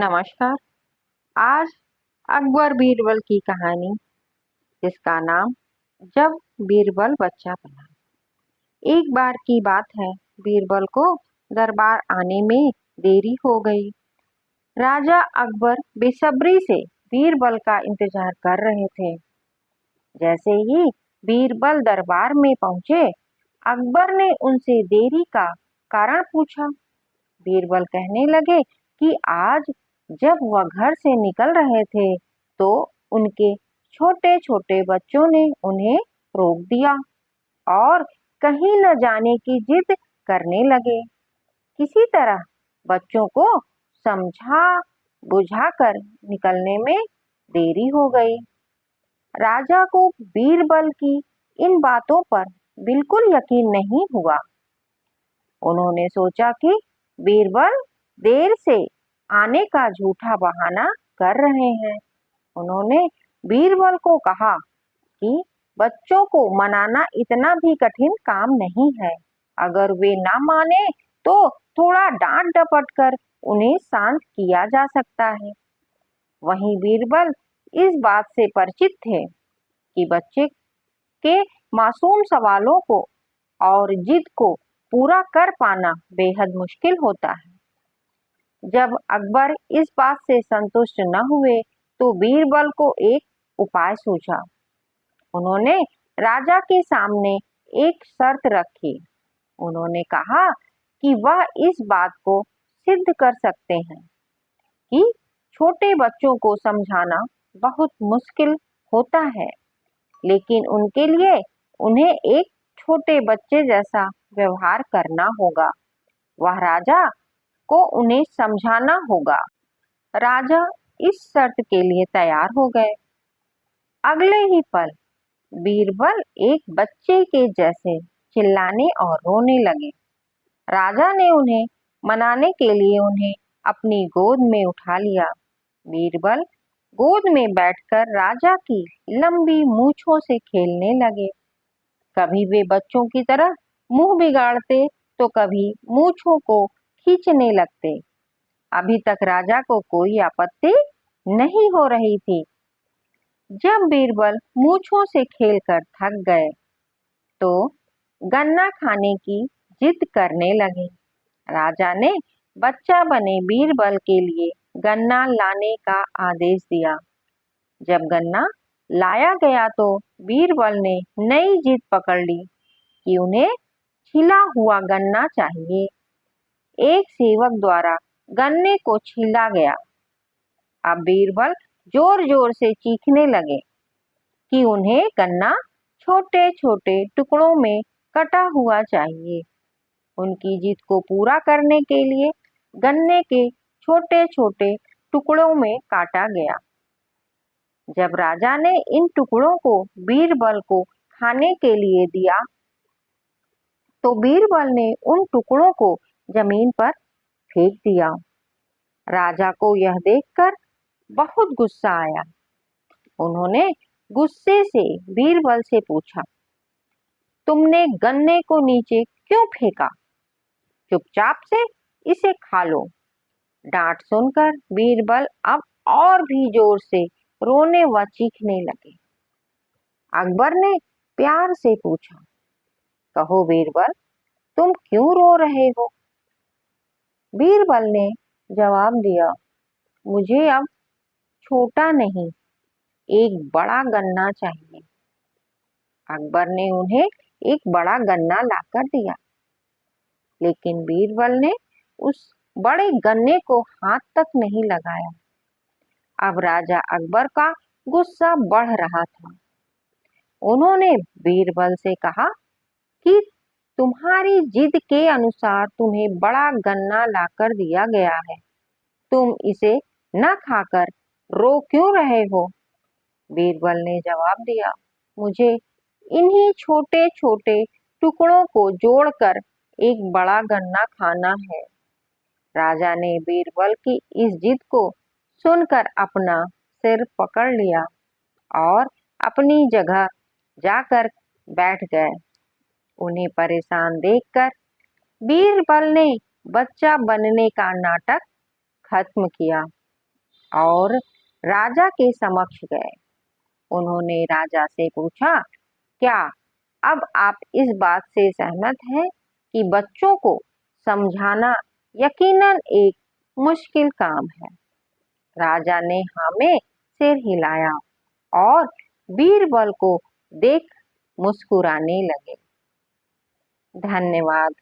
नमस्कार। आज अकबर बीरबल की कहानी, जिसका नाम जब बीरबल बच्चा बना। एक बार की बात है, बीरबल को दरबार आने में देरी हो गई। राजा अकबर बेसब्री से बीरबल का इंतजार कर रहे थे। जैसे ही बीरबल दरबार में पहुंचे, अकबर ने उनसे देरी का कारण पूछा। बीरबल कहने लगे कि आज जब वह घर से निकल रहे थे तो उनके छोटे छोटे बच्चों ने उन्हें रोक दिया और कहीं न जाने की जिद करने लगे। किसी तरह बच्चों को समझा बुझाकर निकलने में देरी हो गई। राजा को बीरबल की इन बातों पर बिल्कुल यकीन नहीं हुआ। उन्होंने सोचा कि बीरबल देर से आने का झूठा बहाना कर रहे हैं। उन्होंने बीरबल को कहा कि बच्चों को मनाना इतना भी कठिन काम नहीं है। अगर वे ना माने तो थोड़ा डांट डपट कर उन्हें शांत किया जा सकता है। वहीं बीरबल इस बात से परिचित थे कि बच्चे के मासूम सवालों को और जिद को पूरा कर पाना बेहद मुश्किल होता है। जब अकबर इस बात से संतुष्ट न हुए तो बीरबल को एक उपाय सूझा। उन्होंने राजा के सामने एक शर्त रखी। उन्होंने कहा कि वह इस बात को सिद्ध कर सकते हैं कि छोटे बच्चों को समझाना बहुत मुश्किल होता है, लेकिन उनके लिए उन्हें एक छोटे बच्चे जैसा व्यवहार करना होगा। वह राजा को उन्हें समझाना होगा। राजा इस शर्त के लिए तैयार हो गए। अगले ही पल बीरबल एक बच्चे के जैसे चिल्लाने और रोने लगे। राजा ने उन्हें मनाने के लिए उन्हें अपनी गोद में उठा लिया। बीरबल गोद में बैठकर राजा की लंबी मूंछों से खेलने लगे। कभी वे बच्चों की तरह मुंह बिगाड़ते तो कभी मूंछों को खींचने लगते। अभी तक राजा को कोई आपत्ति नहीं हो रही थी। जब बीरबल मूंछों से खेलकर थक गए तो गन्ना खाने की जिद करने लगे। राजा ने बच्चा बने बीरबल के लिए गन्ना लाने का आदेश दिया। जब गन्ना लाया गया तो बीरबल ने नई जिद पकड़ ली कि उन्हें छिला हुआ गन्ना चाहिए। एक सेवक द्वारा गन्ने को छीला गया। अब बीरबल जोर जोर से चीखने लगे कि उन्हें गन्ना छोटे छोटे टुकड़ों में कटा हुआ चाहिए। उनकी जिद को पूरा करने के लिए गन्ने के छोटे छोटे टुकड़ों में काटा गया। जब राजा ने इन टुकड़ों को बीरबल को खाने के लिए दिया तो बीरबल ने उन टुकड़ों को जमीन पर फेंक दिया। राजा को यह देखकर बहुत गुस्सा आया। उन्होंने गुस्से से बीरबल से पूछा, तुमने गन्ने को नीचे क्यों फेंका? चुपचाप से इसे खा लो। डांट सुनकर बीरबल अब और भी जोर से रोने व चीखने लगे। अकबर ने प्यार से पूछा, कहो बीरबल, तुम क्यों रो रहे हो? बीरबल ने जवाब दिया, मुझे अब छोटा नहीं, एक बड़ा गन्ना चाहिए। अकबर ने उन्हें एक बड़ा गन्ना लाकर दिया, लेकिन बीरबल ने उस बड़े गन्ने को हाथ तक नहीं लगाया। अब राजा अकबर का गुस्सा बढ़ रहा था। उन्होंने बीरबल से कहा कि तुम्हारी जिद के अनुसार तुम्हें बड़ा गन्ना लाकर दिया गया है, तुम इसे न खाकर रो क्यों रहे हो? बीरबल ने जवाब दिया, मुझे इन्हीं छोटे छोटे टुकड़ों को जोड़कर एक बड़ा गन्ना खाना है। राजा ने बीरबल की इस जिद को सुनकर अपना सिर पकड़ लिया और अपनी जगह जाकर बैठ गए। उन्हें परेशान देखकर बीरबल ने बच्चा बनने का नाटक खत्म किया और राजा के समक्ष गए। उन्होंने राजा से पूछा, क्या अब आप इस बात से सहमत हैं कि बच्चों को समझाना यकीनन एक मुश्किल काम है? राजा ने हाँ में सिर हिलाया और बीरबल को देख मुस्कुराने लगे। धन्यवाद।